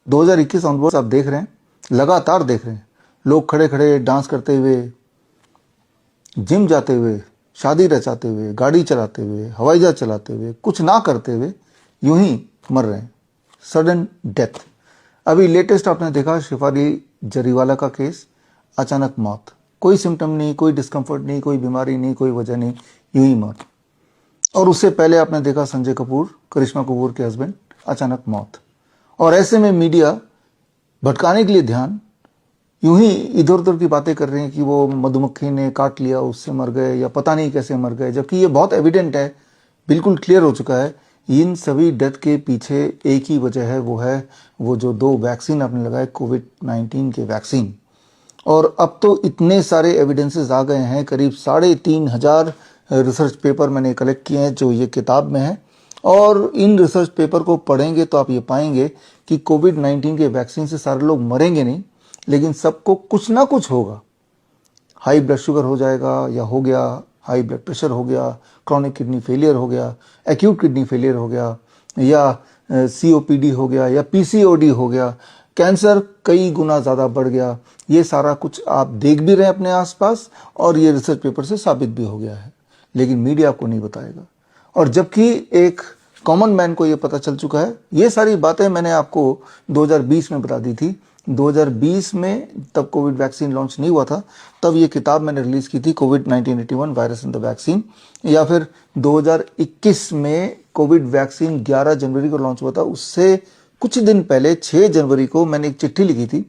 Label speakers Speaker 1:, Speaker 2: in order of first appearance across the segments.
Speaker 1: 2021 onwards आप देख रहे हैं, लगातार देख रहे हैं, लोग खड़े खड़े डांस करते हुए, जिम जाते हुए, शादी रचाते हुए, गाड़ी चलाते हुए, हवाई जहाज चलाते हुए, कुछ ना करते हुए यूं ही मर रहे हैं, सडन डेथ। अभी लेटेस्ट आपने देखा शिफाली जरीवाला का केस, अचानक मौत, कोई सिम्टम नहीं, कोई डिस्कम्फर्ट नहीं, कोई बीमारी नहीं, कोई वजह नहीं, यूं ही मौत। और उससे पहले आपने देखा संजय कपूर, करिश्मा कपूर के हस्बैंड, अचानक मौत। और ऐसे में मीडिया भटकाने के लिए ध्यान यूं ही इधर उधर की बातें कर रहे हैं कि वो मधुमक्खी ने काट लिया उससे मर गए या पता नहीं कैसे मर गए, जबकि ये बहुत एविडेंट है, बिल्कुल क्लियर हो चुका है। इन सभी डेथ के पीछे एक ही वजह है, वो जो 2 वैक्सीन आपने लगाए, कोविड-19 के वैक्सीन। और अब तो इतने सारे एविडेंसेस आ गए हैं, करीब 3,500 रिसर्च पेपर मैंने कलेक्ट किए हैं जो ये किताब में है। और इन रिसर्च पेपर को पढ़ेंगे तो आप ये पाएंगे कि कोविड-19 के वैक्सीन से सारे लोग मरेंगे नहीं, लेकिन सबको कुछ ना कुछ होगा। हाई ब्लड शुगर हो जाएगा या हो गया, हाई ब्लड प्रेशर हो गया, क्रॉनिक किडनी फेलियर हो गया, एक्यूट किडनी फेलियर हो गया, या सीओपीडी हो गया, या पीसीओडी हो गया, कैंसर कई गुना ज़्यादा बढ़ गया। ये सारा कुछ आप देख भी रहे हैं अपने आसपास और ये रिसर्च पेपर से साबित भी हो गया है, लेकिन मीडिया आपको नहीं बताएगा। और जबकि एक कॉमन मैन को ये पता चल चुका है, ये सारी बातें मैंने आपको 2020 में बता दी थी। 2020 में तब कोविड वैक्सीन लॉन्च नहीं हुआ था, तब ये किताब मैंने रिलीज की थी, कोविड-1981 वायरस एंड द वैक्सीन। या फिर 2021 में कोविड वैक्सीन 11 जनवरी को लॉन्च हुआ था, उससे कुछ दिन पहले 6 जनवरी को मैंने एक चिट्ठी लिखी थी।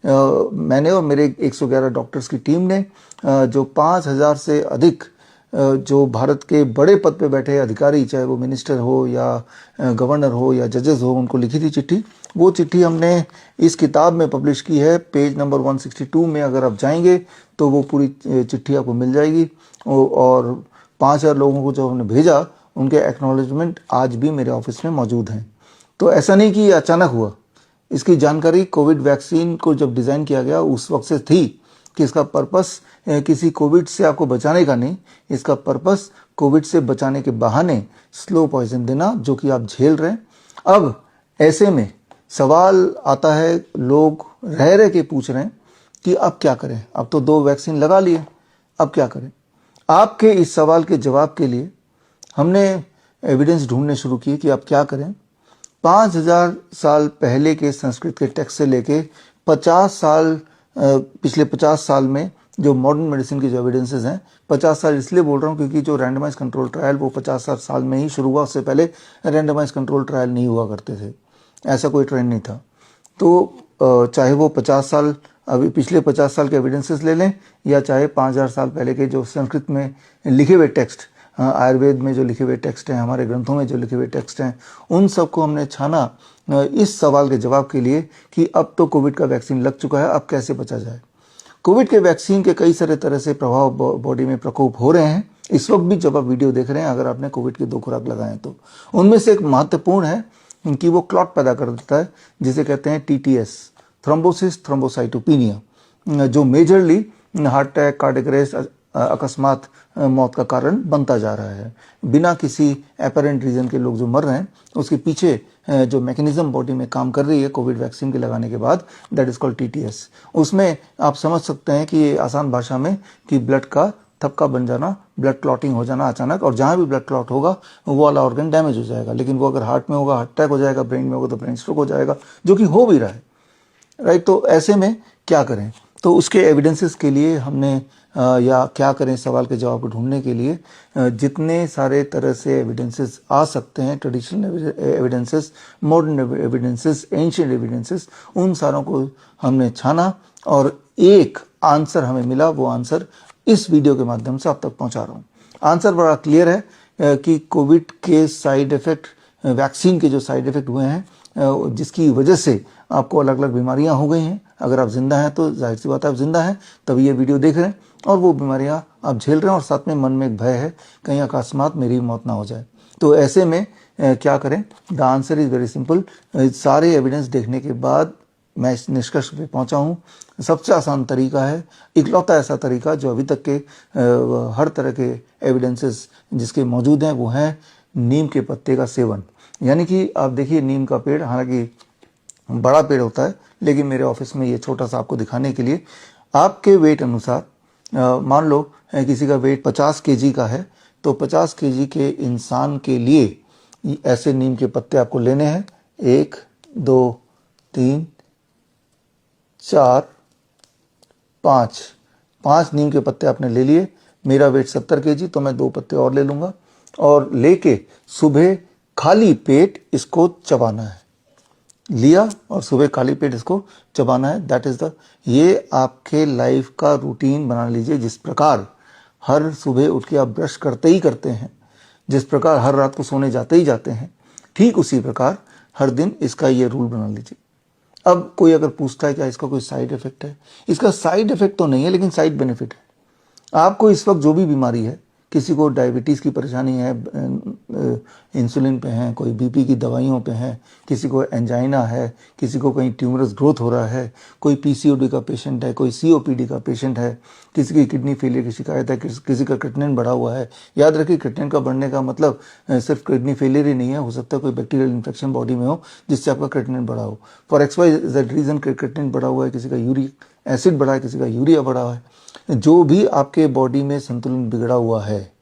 Speaker 1: मैंने और मेरे 111 डॉक्टर्स की टीम ने, जो 5,000 से अधिक जो भारत के बड़े पद पे बैठे अधिकारी, चाहे वो मिनिस्टर हो या गवर्नर हो या जजेस हो, उनको लिखी थी चिट्ठी। वो चिट्ठी हमने इस किताब में पब्लिश की है। पेज नंबर 162 में अगर आप जाएंगे तो वो पूरी चिट्ठी आपको मिल जाएगी। और 5,000 लोगों को जो हमने भेजा, उनके एक्नॉलेजमेंट आज भी मेरे ऑफिस में मौजूद हैं। तो ऐसा नहीं कि ये अचानक हुआ, इसकी जानकारी कोविड वैक्सीन को जब डिज़ाइन किया गया उस वक्त से थी कि इसका पर्पस किसी कोविड से आपको बचाने का नहीं, इसका पर्पस कोविड से बचाने के बहाने स्लो पॉइजन देना, जो कि आप झेल रहे हैं। अब ऐसे में सवाल आता है, लोग रह रह के पूछ रहे हैं कि अब क्या करें, अब तो 2 वैक्सीन लगा लिए, अब क्या करें। आपके इस सवाल के जवाब के लिए हमने एविडेंस ढूंढने शुरू किए कि आप क्या करें। 5,000 साल पहले के संस्कृत के टेक्स्ट से लेके 50 साल, पिछले 50 साल में जो मॉडर्न मेडिसिन की जो एविडेंसेस हैं, 50 साल इसलिए बोल रहा हूँ क्योंकि जो रैंडमाइज कंट्रोल ट्रायल वो 50 साल में ही शुरू हुआ, उससे पहले रैंडमाइज कंट्रोल ट्रायल नहीं हुआ करते थे, ऐसा कोई ट्रेंड नहीं था। तो चाहे वो 50 साल, अभी पिछले 50 साल के एविडेंसेस ले लें, या चाहे 5,000 साल पहले के जो संस्कृत में लिखे हुए टेक्स्ट, आयुर्वेद में जो लिखे हुए टेक्स्ट हैं, हमारे ग्रंथों में जो लिखे हुए टेक्स्ट हैं, उन सबको हमने छाना इस सवाल के जवाब के लिए कि अब तो कोविड का वैक्सीन लग चुका है, अब कैसे बचा जाए। कोविड के वैक्सीन के कई सारे तरह से प्रभाव बॉडी में प्रकोप हो रहे हैं इस वक्त भी, जब आप वीडियो देख रहे हैं, अगर आपने कोविड की 2 खुराक लगाएं तो। उनमें से एक महत्वपूर्ण है कि वो क्लॉट पैदा कर देता है, जिसे कहते हैं TTS, थ्रोम्बोसिस थ्रोम्बोसाइटोपिनिया, जो majorly heart attack, cardiac arrest, अकस्मात मौत का कारण बनता जा रहा है। बिना किसी एपरेंट रीजन के लोग जो मर रहे हैं, उसके पीछे जो मैकेनिज्म बॉडी में काम कर रही है कोविड वैक्सीन के लगाने के बाद, दैट इज कॉल्ड TTS। उसमें आप समझ सकते हैं कि ये आसान भाषा में कि ब्लड का थपका बन जाना, ब्लड क्लॉटिंग हो जाना अचानक, और जहां भी ब्लड क्लॉट होगा वो वाला ऑर्गन डैमेज हो जाएगा। लेकिन वो अगर हार्ट में होगा हार्ट अटैक हो जाएगा, ब्रेन में होगा तो ब्रेन स्ट्रोक हो जाएगा, जो कि हो भी रहा है, राइट। तो ऐसे में क्या करें, तो उसके एविडेंसेस के लिए हमने या क्या करें सवाल के जवाब ढूंढने के लिए जितने सारे तरह से एविडेंसेस आ सकते हैं, traditional evidences, modern evidences, ancient evidences, उन सारों को हमने छाना और एक आंसर हमें मिला। वो आंसर इस वीडियो के माध्यम से आप तक पहुंचा रहा हूँ। आंसर बड़ा क्लियर है कि कोविड के साइड इफेक्ट, वैक्सीन के जो साइड इफेक्ट हुए हैं, जिसकी वजह से आपको अलग अलग बीमारियां हो गई हैं। अगर आप जिंदा हैं तो जाहिर सी बात है आप जिंदा हैं, तभी ये वीडियो देख रहे हैं, और वो बीमारियां आप झेल रहे हैं, और साथ में मन में एक भय है कहीं अकस्मात मेरी मौत ना हो जाए। तो ऐसे में क्या करें? The answer is very simple. सारे एविडेंस देखने के बाद मैं इस निष्कर्ष पे पहुंचा हूं, सबसे आसान तरीका है, इकलौता ऐसा तरीका जो अभी तक के हर तरह के एविडेंसेस जिसके मौजूद हैं, वो है नीम के पत्ते का सेवन। यानी कि आप देखिए, नीम का पेड़, हालांकि बड़ा पेड़ होता है, लेकिन मेरे ऑफिस में ये छोटा सा आपको दिखाने के लिए आपके वेट अनुसार, मान लो किसी का वेट 50 केजी का है, तो 50 केजी के इंसान के लिए ऐसे नीम के पत्ते आपको लेने हैं। 1 2 3 4 5 नीम के पत्ते आपने ले लिए। मेरा वेट 70 केजी, तो मैं 2 पत्ते और ले लूंगा और लेके सुबह खाली पेट इसको चबाना है। लिया और सुबह खाली पेट इसको चबाना है। दैट इज द, ये आपके लाइफ का रूटीन बना लीजिए। जिस प्रकार हर सुबह उठ के आप ब्रश करते ही करते हैं, जिस प्रकार हर रात को सोने जाते ही जाते हैं, ठीक उसी प्रकार हर दिन इसका ये रूल बना लीजिए। अब कोई अगर पूछता है क्या इसका कोई साइड इफेक्ट है, इसका साइड इफेक्ट तो नहीं है, लेकिन साइड बेनिफिट है। आपको इस वक्त जो भी बीमारी है, किसी को डायबिटीज़ की परेशानी है, इंसुलिन पे हैं, कोई बीपी की दवाइयों पे हैं, किसी को एंजाइना है, किसी को कहीं ट्यूमरस ग्रोथ हो रहा है, कोई पीसीओडी का पेशेंट है, कोई सीओपीडी का पेशेंट है, किसी की किडनी फेलियर की शिकायत है, किसी का क्रिएटिनिन बढ़ा हुआ है। याद रखिए, क्रिएटिनिन का बढ़ने का मतलब सिर्फ किडनी फेलियर ही नहीं है, हो सकता है कोई बैक्टीरियल इन्फेक्शन बॉडी में हो जिससे आपका क्रिएटिनिन बढ़ा हो। फॉर XYZ रीजन क्रिएटिनिन बढ़ा हुआ है, किसी का यूरिक एसिड बढ़ा है, किसी का यूरिया बढ़ा है। जो भी आपके बॉडी में संतुलन बिगड़ा हुआ है,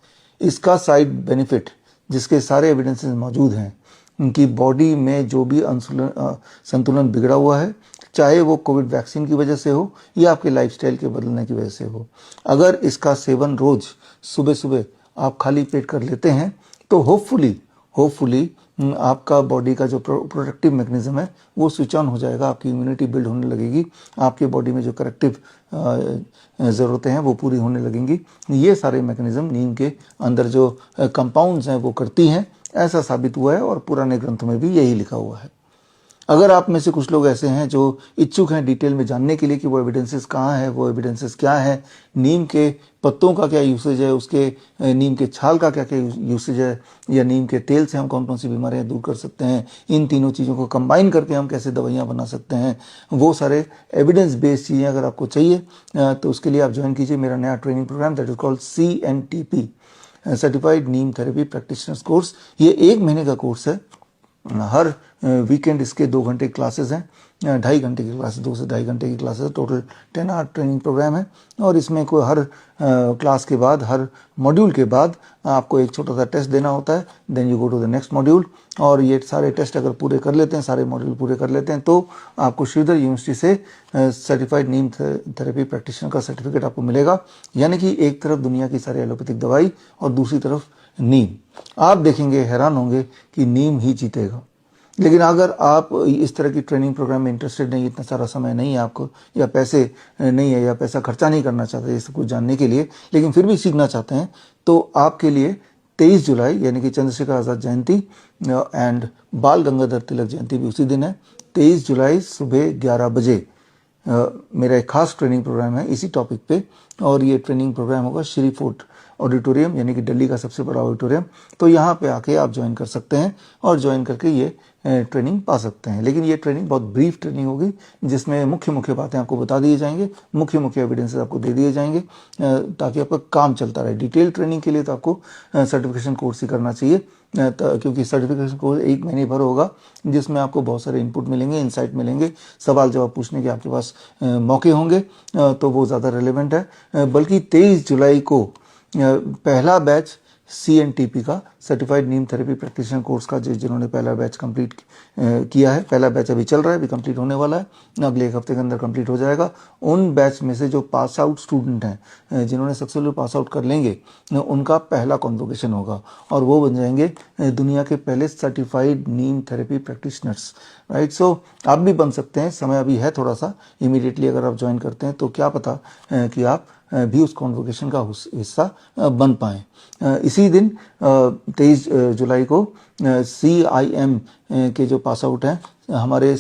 Speaker 1: इसका साइड बेनिफिट, जिसके सारे एविडेंसेस मौजूद हैं, उनकी बॉडी में जो भी संतुलन बिगड़ा हुआ है, चाहे वो कोविड वैक्सीन की वजह से हो या आपके लाइफस्टाइल के बदलने की वजह से हो, अगर इसका सेवन रोज सुबह सुबह आप खाली पेट कर लेते हैं, तो होपफुली आपका बॉडी का जो प्रोटेक्टिव मैकेनिज्म है वो स्विच ऑन हो जाएगा, आपकी इम्यूनिटी बिल्ड होने लगेगी, आपके बॉडी में जो करेक्टिव ज़रूरतें हैं वो पूरी होने लगेंगी। ये सारे मैकेनिज्म नीम के अंदर जो कंपाउंड्स हैं वो करती हैं, ऐसा साबित हुआ है और पुराने ग्रंथों में भी यही लिखा हुआ है। अगर आप में से कुछ लोग ऐसे हैं जो इच्छुक हैं डिटेल में जानने के लिए कि वो एविडेंसेस कहाँ है, वो एविडेंसेस क्या है, नीम के पत्तों का क्या यूसेज है, उसके नीम के छाल का क्या क्या यूसेज है, या नीम के तेल से हम कौन कौन सी बीमारियां दूर कर सकते हैं, इन तीनों चीज़ों को कंबाइन करके हम कैसे दवाइयाँ बना सकते हैं, वो सारे एविडेंस बेस्ड चीज़ें अगर आपको चाहिए तो उसके लिए आप ज्वाइन कीजिए मेरा नया training programme, that is called CNTP, certified neem therapy practitioners course. ये 1 महीने का कोर्स है। हर वीकेंड इसके 2 घंटे क्लासेस हैं, 2.5 घंटे की क्लासेस, 2 से 2.5 घंटे की classes, total 10 hour training programme है। और इसमें कोई हर क्लास के बाद, हर मॉड्यूल के बाद आपको एक छोटा सा टेस्ट देना होता है, then you go to the next module. और ये सारे टेस्ट अगर पूरे कर लेते हैं, सारे मॉड्यूल पूरे कर लेते हैं, तो आपको श्रीधर यूनिवर्सिटी से सर्टिफाइड नीम थेरेपी प्रैक्टिशनर का सर्टिफिकेट आपको मिलेगा। यानी कि एक तरफ दुनिया की सारी एलोपैथिक दवाई और दूसरी तरफ नीम। आप देखेंगे, हैरान होंगे कि नीम ही जीतेगा। लेकिन अगर आप इस तरह की ट्रेनिंग प्रोग्राम में इंटरेस्टेड नहीं, इतना सारा समय नहीं है आपको, या पैसे नहीं है, या पैसा खर्चा नहीं करना चाहते ये सब कुछ जानने के लिए, लेकिन फिर भी सीखना चाहते हैं, तो आपके लिए 23 जुलाई यानी कि चंद्रशेखर आज़ाद जयंती एंड बाल गंगाधर तिलक जयंती भी उसी दिन है। 23 जुलाई सुबह 11 बजे मेरा एक खास ट्रेनिंग प्रोग्राम है इसी टॉपिक पे, और ये ट्रेनिंग प्रोग्राम होगा श्री फोर्ट ऑडिटोरियम, यानी कि दिल्ली का सबसे बड़ा ऑडिटोरियम। तो यहाँ पे आके आप ज्वाइन कर सकते हैं और ज्वाइन करके ये ट्रेनिंग पा सकते हैं। लेकिन ये ट्रेनिंग बहुत ब्रीफ ट्रेनिंग होगी, जिसमें मुख्य बातें आपको बता दिए जाएंगे, मुख्य एविडेंसेस आपको दे दिए जाएंगे, ताकि आपका काम चलता रहे। डिटेल ट्रेनिंग के लिए तो आपको सर्टिफिकेशन कोर्स ही करना चाहिए, क्योंकि सर्टिफिकेशन कोर्स 1 महीने भर होगा, जिसमें आपको बहुत सारे इनपुट मिलेंगे, इंसाइट मिलेंगे, सवाल जवाब पूछने के आपके पास मौके होंगे, तो वो ज़्यादा रेलेवेंट है। बल्कि 23 जुलाई को पहला बैच CNTP का certified neem therapy practitioner course का जिन्होंने पहला बैच कंप्लीट किया है, पहला बैच अभी चल रहा है, अभी कंप्लीट होने वाला है, अगले 1 हफ्ते के अंदर कंप्लीट हो जाएगा। उन बैच में से जो पास आउट स्टूडेंट हैं, जिन्होंने सक्सेसफुल पास आउट कर लेंगे, उनका पहला कॉन्वोकेशन होगा और वो बन जाएंगे दुनिया के पहले certified neem therapy practitioners, right. सो आप भी बन सकते हैं, समय अभी है थोड़ा सा। इमीडिएटली अगर आप ज्वाइन करते हैं तो क्या पता कि आप भी उस कॉन्वोकेशन का हिस्सा बन पाएँ। इसी दिन 23 जुलाई को CIM के जो पास आउट हैं, हमारे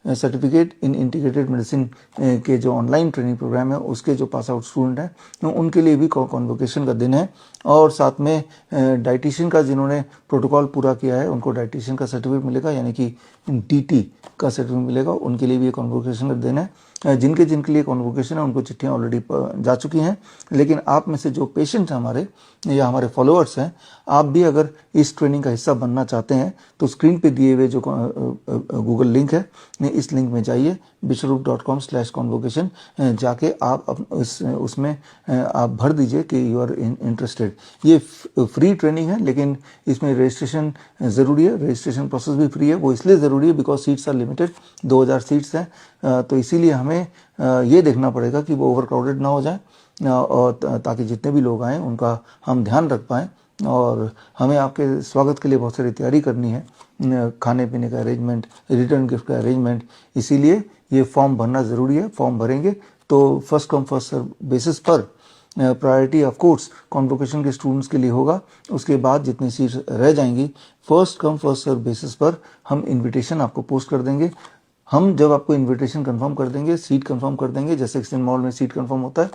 Speaker 1: सर्टिफिकेट इन इंटीग्रेटेड मेडिसिन के जो ऑनलाइन ट्रेनिंग प्रोग्राम है, उसके जो पास आउट स्टूडेंट हैं, तो उनके लिए भी कॉन्वोकेशन का दिन है। और साथ में डाइटिशियन का जिन्होंने प्रोटोकॉल पूरा किया है, उनको डाइटिशियन का सर्टिफिकेट मिलेगा, यानी कि DT का सर्टिफिकेट मिलेगा, उनके लिए भी कॉन्वोकेशन का दिन है। जिनके जिनके लिए कॉन्वोकेशन है उनको चिट्ठियाँ ऑलरेडी जा चुकी हैं, लेकिन आप में से जो पेशेंट हैं हमारे या हमारे फॉलोअर्स हैं, आप भी अगर इस ट्रेनिंग का हिस्सा बनना चाहते हैं तो स्क्रीन पे दिए हुए जो गूगल लिंक है, इस लिंक में जाइए vishwaroop.com/convocation, जाके आप उसमें आप भर दीजिए कि यू आर इंटरेस्टेड। ये फ्री ट्रेनिंग है, लेकिन इसमें रजिस्ट्रेशन ज़रूरी है। रजिस्ट्रेशन प्रोसेस भी फ्री है। वो इसलिए ज़रूरी है because seats are limited, 2000 seats हैं, तो इसीलिए हमें ये देखना पड़ेगा कि वो ओवर क्राउडेड ना हो जाए, और ताकि जितने भी लोग आएँ उनका हम ध्यान रख पाएँ। और हमें आपके स्वागत के लिए बहुत सारी तैयारी करनी है, खाने पीने का अरेंजमेंट, रिटर्न गिफ्ट का अरेंजमेंट, इसीलिए ये फॉर्म भरना ज़रूरी है। फॉर्म भरेंगे तो first come first serve basis पर प्रायोरिटी ऑफ कोर्स कॉन्वोकेशन के स्टूडेंट्स के लिए होगा। उसके बाद जितनी सीट्स रह जाएंगी first come first serve basis पर हम इनविटेशन आपको पोस्ट कर देंगे। हम जब आपको इनविटेशन कंफर्म कर देंगे, सीट कंफर्म कर देंगे, जैसे एक्सचेंज मॉल में सीट कंफर्म होता है,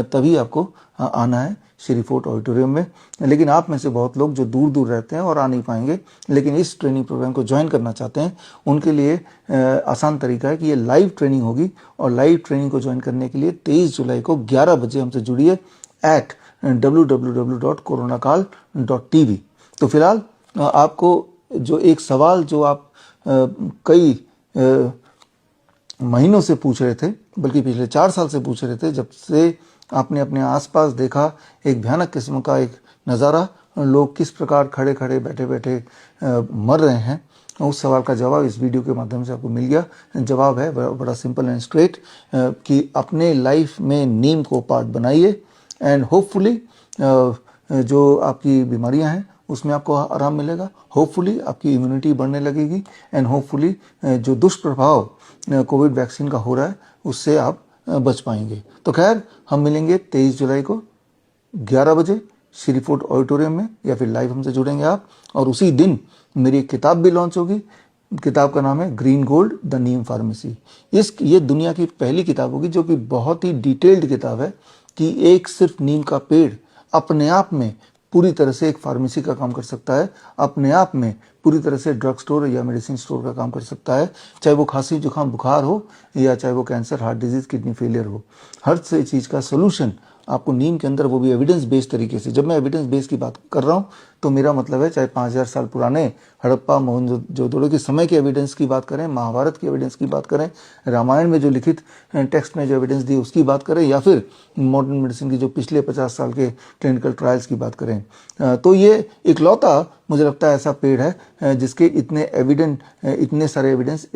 Speaker 1: तभी आपको आना है श्री फोर्ट ऑडिटोरियम में। लेकिन आप में से बहुत लोग जो दूर दूर रहते हैं और आ नहीं पाएंगे, लेकिन इस ट्रेनिंग प्रोग्राम को ज्वाइन करना चाहते हैं, उनके लिए आसान तरीका है कि ये लाइव ट्रेनिंग होगी। और लाइव ट्रेनिंग को ज्वाइन करने के लिए 23 जुलाई को 11 बजे हमसे जुड़िए at www.coronakal.tv। तो फिलहाल आपको जो एक सवाल जो आप कई महीनों से पूछ रहे थे, बल्कि पिछले 4 साल से पूछ रहे थे, जब से आपने अपने आसपास देखा एक भयानक किस्म का एक नज़ारा, लोग किस प्रकार खड़े खड़े बैठे बैठे मर रहे हैं, उस सवाल का जवाब इस वीडियो के माध्यम से आपको मिल गया। जवाब है बड़ा सिंपल एंड स्ट्रेट, कि अपने लाइफ में नीम को पार्ट बनाइए, एंड होपफुली जो आपकी बीमारियां हैं उसमें आपको आराम मिलेगा, होपफुली आपकी इम्यूनिटी बढ़ने लगेगी, एंड होपफुली जो दुष्प्रभाव कोविड वैक्सीन का हो रहा है उससे आप बच पाएंगे। तो खैर, हम मिलेंगे 23 जुलाई को 11 बजे श्री फोर्ट ऑडिटोरियम में, या फिर लाइव हमसे जुड़ेंगे आप। और उसी दिन मेरी एक किताब भी लॉन्च होगी। किताब का नाम है green gold the Neem pharmacy. ये दुनिया की पहली किताब होगी जो कि बहुत ही डिटेल्ड किताब है, कि एक सिर्फ नीम का पेड़ अपने आप में पूरी तरह से एक फार्मेसी का काम कर सकता है, अपने आप में पूरी तरह से ड्रग स्टोर या मेडिसिन स्टोर का काम कर सकता है, चाहे वो खांसी जुकाम बुखार हो, या चाहे वो cancer, heart disease, kidney failure हो। हर से चीज़ का सोल्यूशन आपको नीम के अंदर, वो भी एविडेंस बेस्ड तरीके से। जब मैं एविडेंस बेस्ड की बात कर रहा हूँ तो मेरा मतलब है चाहे 5000 साल पुराने हड़प्पा मोहनजोदड़ो के समय के एविडेंस की बात करें, महाभारत की एविडेंस की बात करें, रामायण में जो लिखित टेक्स्ट में जो एविडेंस दी उसकी बात करें, या फिर मॉडर्न मेडिसिन की जो पिछले 50 साल के क्लिनिकल ट्रायल्स की बात करें, तो ये इकलौता मुझे लगता है ऐसा पेड़ है जिसके इतने सारे एविडेंस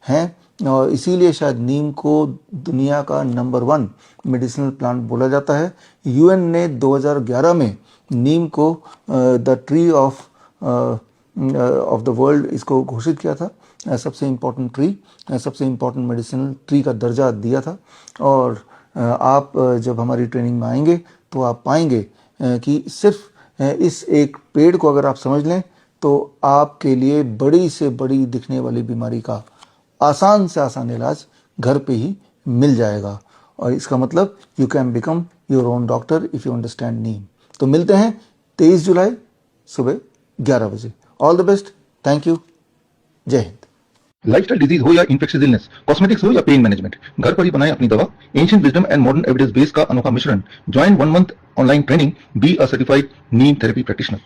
Speaker 1: हैं। और इसीलिए शायद नीम को दुनिया का नंबर 1 मेडिसिनल प्लांट बोला जाता है। यूएन ने 2011 में नीम को the tree of the world इसको घोषित किया था, सबसे इम्पोर्टेंट ट्री, सबसे इम्पोर्टेंट मेडिसिनल ट्री का दर्जा दिया था। और आप जब हमारी ट्रेनिंग में आएंगे तो आप पाएंगे कि सिर्फ इस एक पेड़ को अगर आप समझ लें तो आपके लिए बड़ी से बड़ी दिखने वाली बीमारी का आसान से आसान इलाज घर पे ही मिल जाएगा। और इसका मतलब you can become your own doctor if you understand neem. तो मिलते हैं 23 जुलाई सुबह 11 बजे। All the best, thank you, जय हिंद।
Speaker 2: लाइफस्टाइल डिजीज हो या इन्फेक्शियस इलनेस, कॉस्मेटिक्स हो या पेन मैनेजमेंट, घर पर ही बनाएं अपनी दवा। Ancient wisdom and modern evidence base का अनोखा मिश्रण। Join 1 month online training, be a certified neem therapy practitioner.